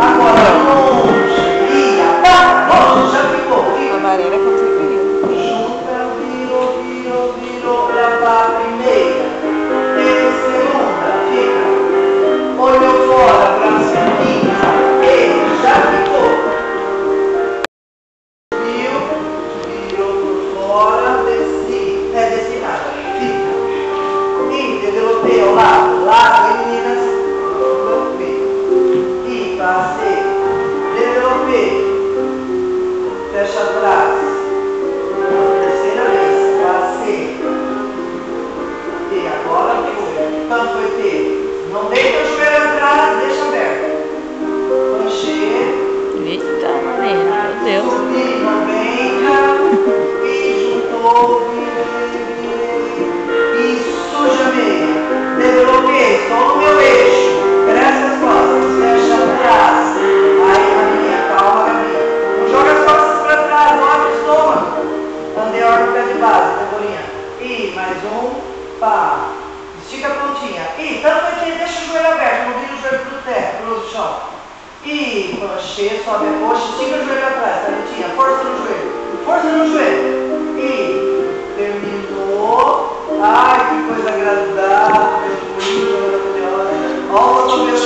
Agora longe. E apaga. Longe, já ficou. Amarela conseguiria. Junta, virou pra primeira. E segunda, fica. Olhou fora pra segunda. E já ficou. Virou por fora, desci nada. Fica. E developei ao lado, em meninas. Developei. E passei. Developei. Fecha atrás. Terceira vez. Passei. E agora foi. Tanto foi ter. Não deita o joelho atrás, deixa aberto. Manchê. Eita, Maria, meu Deus. Subi 90. E juntou. Isso, Jamei. Developei. Estou no meu eixo. Presta as costas. Fecha atrás. Aí, Marinha. Calma, Gabi. Não joga as costas para trás. Abre o estômago. Andei a hora no pé de base, Deborinha. E mais um. Pá. Estica a pontinha. E tanto aqui, deixa o joelho aberto. Não vira o joelho pro teto, pro chão. E planchê, sobe a coxa. Estica o joelho atrás, Thanetinha. Força no joelho. Força no joelho. E terminou. Ai, que coisa agradável. Olha o meu